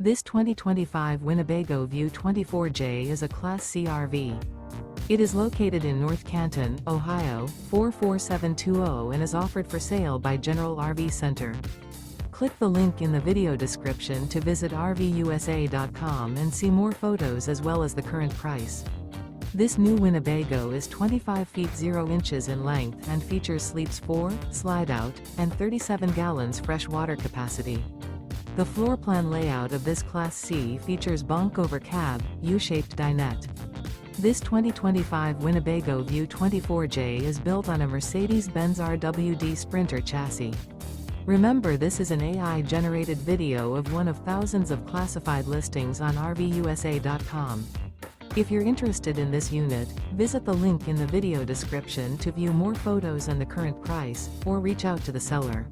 This 2025 Winnebago View 24J is a Class C RV. It is located in North Canton, Ohio, 44720 and is offered for sale by General RV Center. Click the link in the video description to visit RVUSA.com and see more photos as well as the current price. This new Winnebago is 25 feet 0 inches in length and features sleeps 4, slide-out, and 37 gallons fresh water capacity. The floor plan layout of this Class C features bunk over cab, U-shaped dinette. This 2025 Winnebago View 24J is built on a Mercedes Benz RWD Sprinter chassis. Remember, this is an AI-generated video of one of thousands of classified listings on RVUSA.com. If you're interested in this unit, visit the link in the video description to view more photos and the current price, or reach out to the seller.